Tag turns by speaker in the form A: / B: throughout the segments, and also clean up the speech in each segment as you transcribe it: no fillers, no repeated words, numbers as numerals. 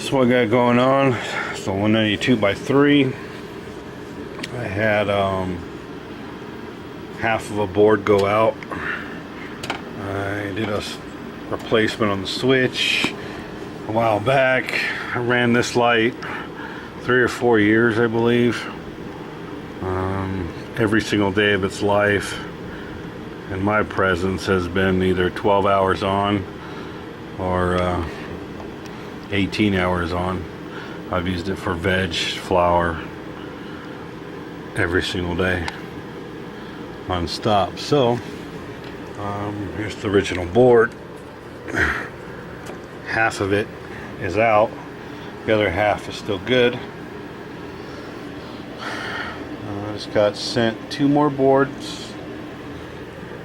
A: This is what I got going on. It's a 192 by 3. I had half of a board go out. I did a replacement on the switch a while back. I ran this light 3 or 4 years, I believe. Every single day of its life, and my presence has been either 12 hours on or 18 hours on. I've used it for veg, flour, every single day, non-stop. So here's the original board. Half of it is out, the other half is still good. I just got sent 2 more boards,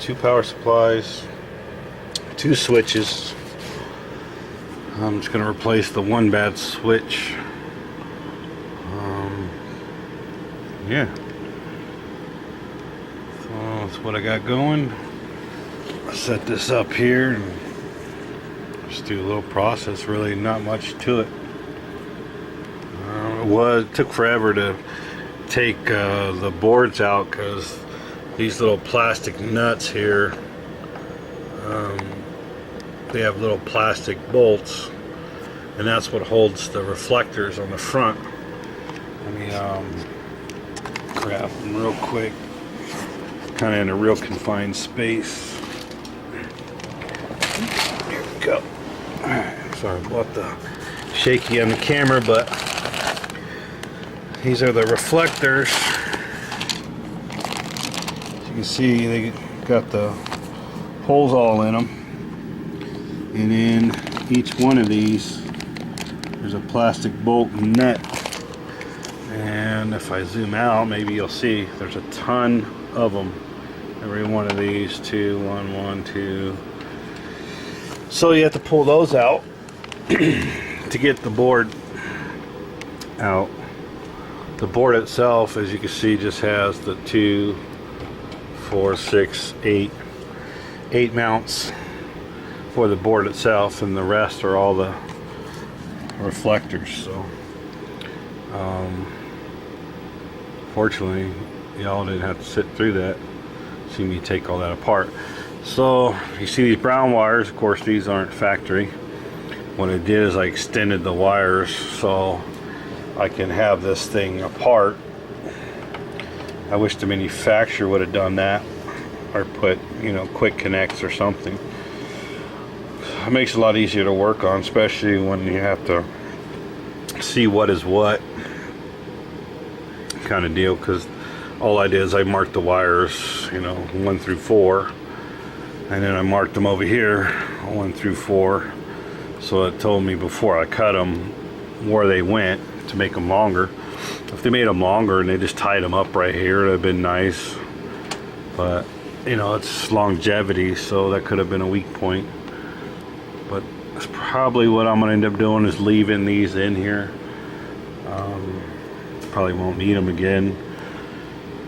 A: 2 power supplies, 2 switches. I'm just going to replace the one bad switch. Yeah, so that's what I got going. I'll set this up here and just do a little process. Really not much to it. It took forever to take the boards out because these little plastic nuts here, they have little plastic bolts, and that's what holds the reflectors on the front. Let me grab them real quick, kind of in a real confined space. Here we go. Alright, sorry about the shaky on the camera, but these are the reflectors. As you can see, they got the holes all in them, and in each one of these there's a plastic bolt and nut. And if I zoom out, maybe you'll see there's a ton of them. Every one of these, 2, 1, 2. So you have to pull those out to get the board out. The board itself, as you can see, just has the 2, 4, 6, 8 mounts for the board itself, and the rest are all the reflectors. So fortunately y'all didn't have to sit through that, see me take all that apart. So you see these brown wires, of course these aren't factory. What I did is I extended the wires so I can have this thing apart. I wish the manufacturer would have done that, or put, you know, quick connects or something. It makes it a lot easier to work on, especially when you have to see what is what kind of deal, because all I did is I marked the wires, you know, 1 through 4, and then I marked them over here 1 through 4, so it told me before I cut them where they went to make them longer. If they made them longer and they just tied them up right here, it would have been nice, but you know, it's longevity, so that could have been a weak point. But that's probably what I'm going to end up doing, is leaving these in here. Probably won't need them again.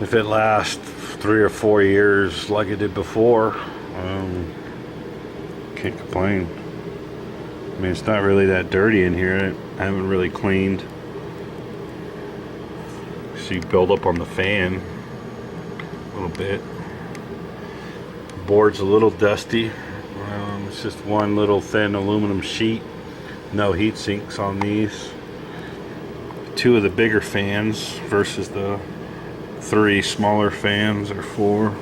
A: If it lasts 3 or 4 years like it did before, can't complain. I mean, it's not really that dirty in here. I haven't really cleaned. See build up on the fan a little bit. The board's a little dusty. It's just one little thin aluminum sheet. No heat sinks on these. 2 of the bigger fans versus the 3 smaller fans, or 4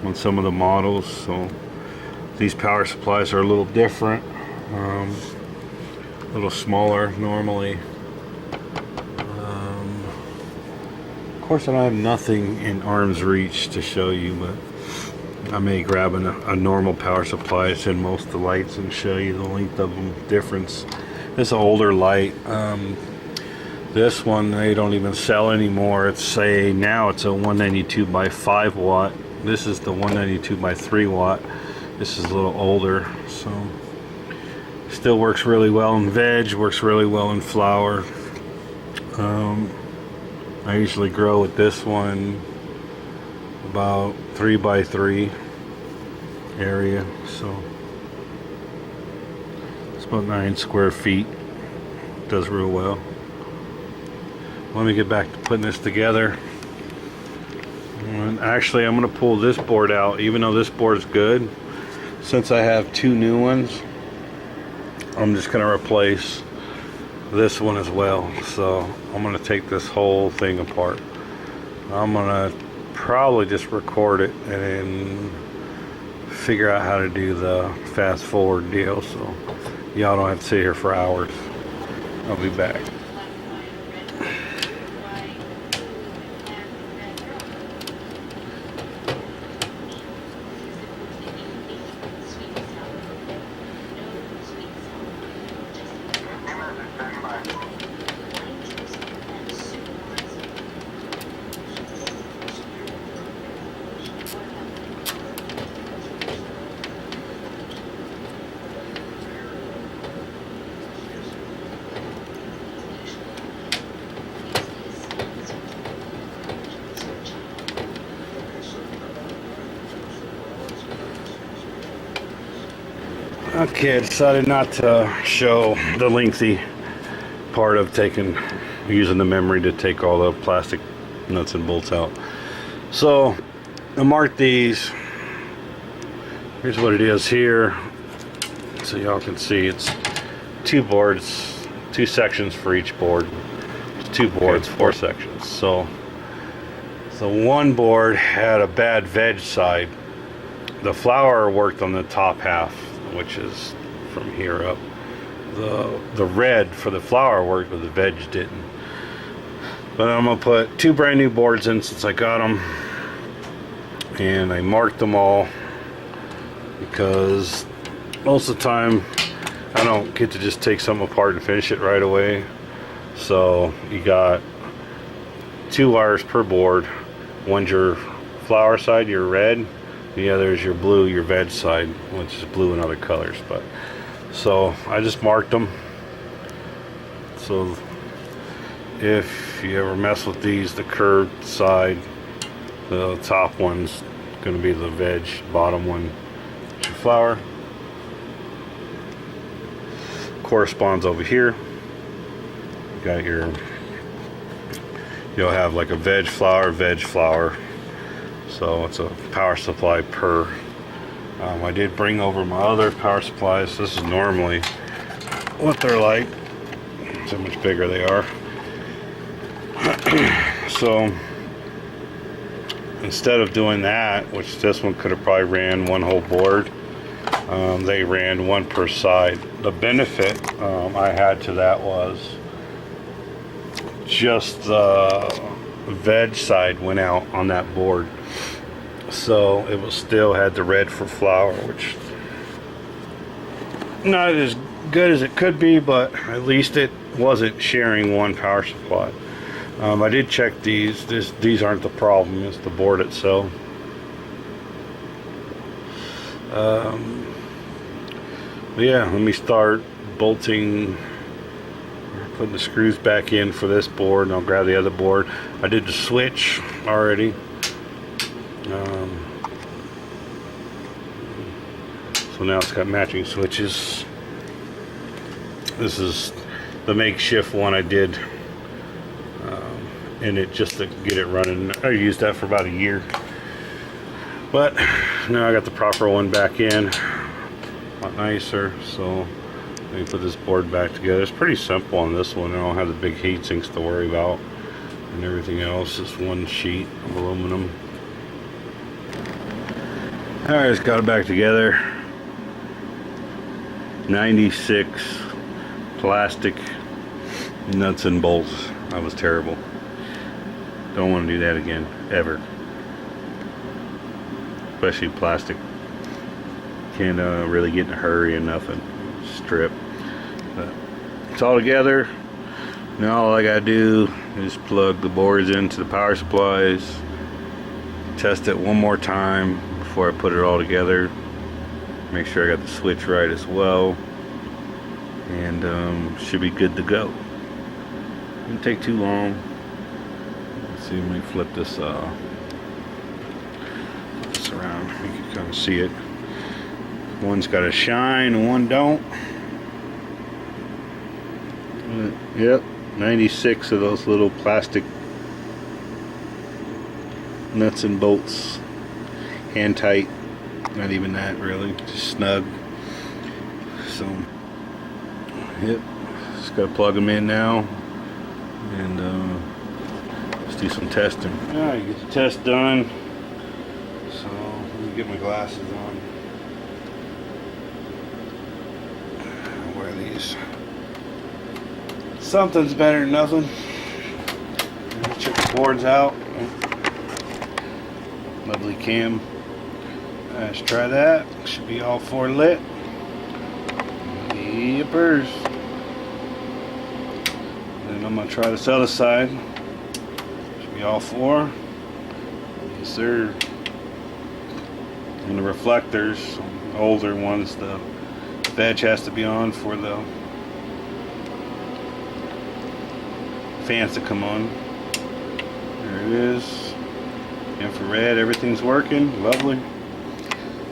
A: on some of the models. So these power supplies are a little different, a little smaller normally. Of course, I don't have nothing in arm's reach to show you, but I may grab a normal power supply. It's in most of the lights and show you the length of them difference. This is an older light. This one they don't even sell anymore. Now it's a 192 by 5 watt. This is the 192 by 3 watt. This is a little older, so still works really well in veg, works really well in flour. I usually grow with this one about 3 by 3 area, so it's about 9 square feet. does real well. Let me get back to putting this together. And actually, I'm going to pull this board out, even though this board is good. Since I have two new ones, I'm just going to replace this one as well. So I'm going to take this whole thing apart. I'm going to probably just record it and then figure out how to do the fast forward deal, so y'all don't have to sit here for hours. I'll be back. Okay, I decided not to show the lengthy part of using the memory to take all the plastic nuts and bolts out. So I marked these. Here's what it is here, so y'all can see. It's two boards, two sections for each board. It's two boards, four sections. So one board had a bad veg side. The flower worked on the top half, which is from here up. The red for the flower worked, but the veg didn't. But I'm gonna put two brand new boards in since I got them, and I marked them all because most of the time I don't get to just take something apart and finish it right away. So you got two wires per board. One's your flower side, your red. The other is your blue, your veg side, which is blue in other colors. But so I just marked them. So if you ever mess with these, the curved side, the top one's going to be the veg, bottom one is your flower. Corresponds over here. You got you'll have like a veg flower. So it's a power supply per. I did bring over my other power supplies. This is normally what they're like. See how much bigger they are. So instead of doing that, which this one could have probably ran one whole board, they ran one per side. The benefit I had to that was just the veg side went out on that board, so it was still had the red for flower, which not as good as it could be, but at least it wasn't sharing one power supply. I did check these. These aren't the problem, it's the board itself. But yeah, let me start bolting, putting the screws back in for this board, and I'll grab the other board. I did the switch already. So now it's got matching switches. This is the makeshift one I did in it just to get it running. I used that for about a year, but now I got the proper one back in, a lot nicer. So let me put this board back together. It's pretty simple on this one. I don't have the big heat sinks to worry about, and everything else is one sheet of aluminum. Alright, just got it back together. 96 plastic nuts and bolts. That was terrible. Don't want to do that again, ever. Especially plastic. Can't really get in a hurry and nothing. Strip. But it's all together. Now all I gotta do is plug the boards into the power supplies. Test it one more time before I put it all together. Make sure I got the switch right as well. And should be good to go. Didn't take too long. Let's see, let me flip this around. You can kind of see it. One's got a shine and one don't. Yep, 96 of those little plastic nuts and bolts, hand tight. Not even that really, just snug. So, yep, just gotta plug them in now, and let's do some testing. All right, get the test done. So let me get my glasses on. I'll wear these. Something's better than nothing. Check the boards out. Lovely cam. Let's try that. Should be all 4 lit. Yippers. Then I'm gonna try this other side. Should be all 4. Yes, sir. And the reflectors, older ones, the veg has to be on for the fans to come on. There it is. Infrared, everything's working. Lovely.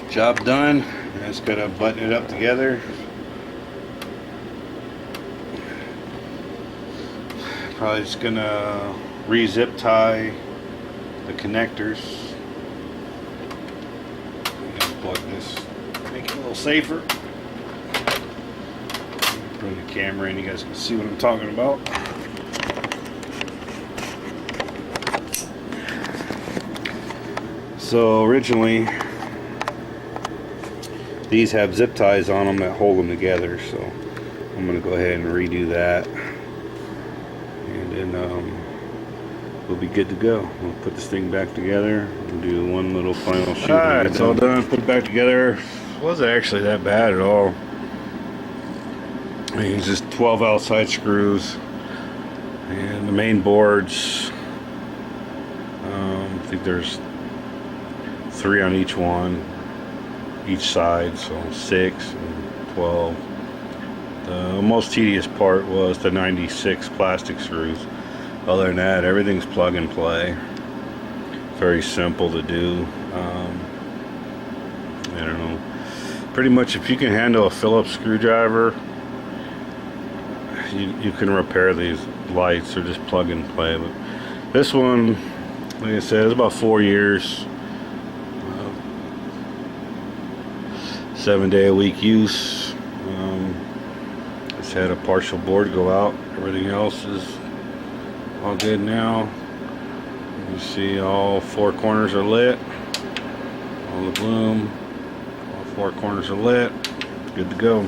A: Job done. I just gotta button it up together. Probably just gonna re-zip tie the connectors. I'm gonna plug this, make it a little safer. Bring the camera in, you guys can see what I'm talking about. So originally these have zip ties on them that hold them together, so I'm going to go ahead and redo that, and then we'll be good to go. We'll put this thing back together and do one little final shoot. Alright, it's all done. Put it back together. It wasn't actually that bad at all. I mean, it's just 12 outside screws and the main boards. I think there's 3 on each one, each side, so 6 and 12. The most tedious part was the 96 plastic screws. Other than that, everything's plug and play. Very simple to do. I don't know. Pretty much, if you can handle a Phillips screwdriver, you can repair these lights or just plug and play. But this one, like I said, it's about 4 years. 7-day-a-week use. Just had a partial board go out. Everything else is all good now. You see all 4 corners are lit. All the bloom. All 4 corners are lit. Good to go.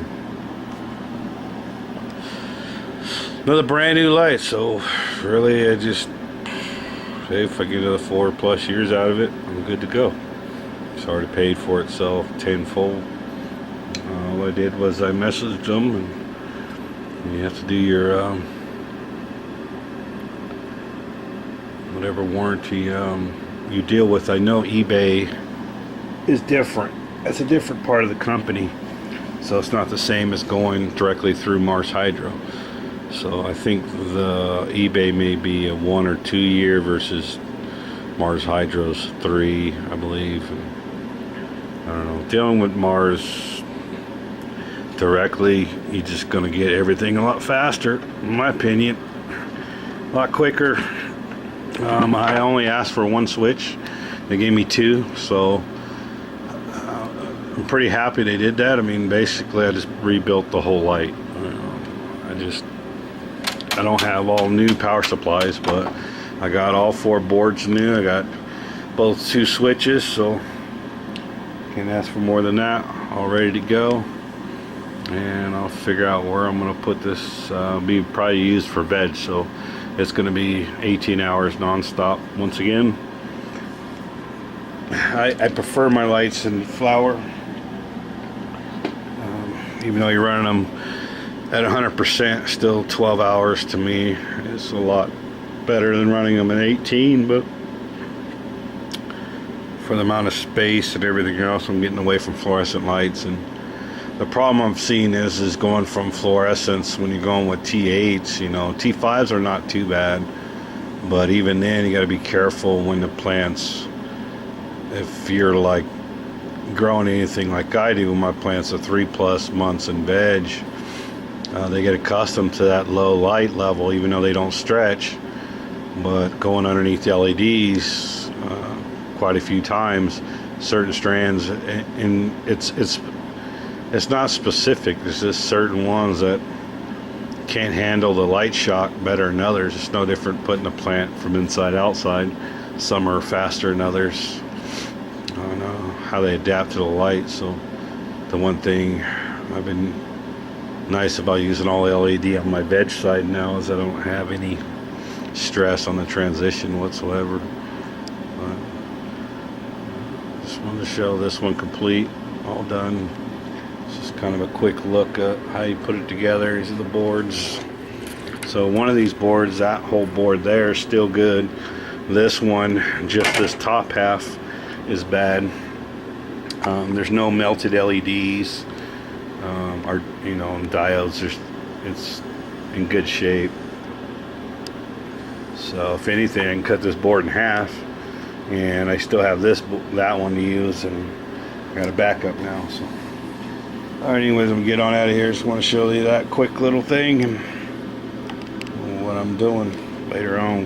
A: Another brand new light. So really, I just say if I get another 4+ years out of it, I'm good to go. It's already paid for itself tenfold. All I did was I messaged them, and you have to do your whatever warranty you deal with. I know eBay is different. It's a different part of the company, so it's not the same as going directly through Mars Hydro. So I think the eBay may be a 1 or 2 year versus Mars Hydro's 3, I believe. And I don't know. Dealing with Mars directly, you're just going to get everything a lot faster, in my opinion. A lot quicker. I only asked for 1 switch. They gave me 2, so I'm pretty happy they did that. I mean, basically, I just rebuilt the whole light. I don't have all new power supplies, but I got all 4 boards new. I got both 2 switches, so can't ask for more than that. All ready to go, and I'll figure out where I'm going to put this. Be probably used for veg, so it's going to be 18 hours non-stop once again. I prefer my lights in flower, even though you're running them at 100%, still 12 hours to me is a lot better than running them at 18, but for the amount of space and everything else, I'm getting away from fluorescent lights. And the problem I'm seeing is going from fluorescence when you're going with T8s. You know, T5s are not too bad, but even then you got to be careful when the plants, if you're like growing anything like I do, my plants are 3+ months in veg, They get accustomed to that low light level, even though they don't stretch. But going underneath the LEDs quite a few times, certain strands, and it's not specific. There's just certain ones that can't handle the light shock better than others. It's no different putting a plant from inside outside. Some are faster than others. I don't know how they adapt to the light. So the one thing I've been nice about using all LED on my veg side now is I don't have any stress on the transition whatsoever. But just wanted to show this one complete, all done. It's just kind of a quick look at how you put it together. These are the boards. So one of these boards, that whole board there, is still good. This one, just this top half, is bad. There's no melted LEDs or diodes. It's in good shape. So if anything, I can cut this board in half, and I still have that one to use, and I got a backup now. So, all right. Anyways, I'm gonna get on out of here. Just want to show you that quick little thing and what I'm doing later on.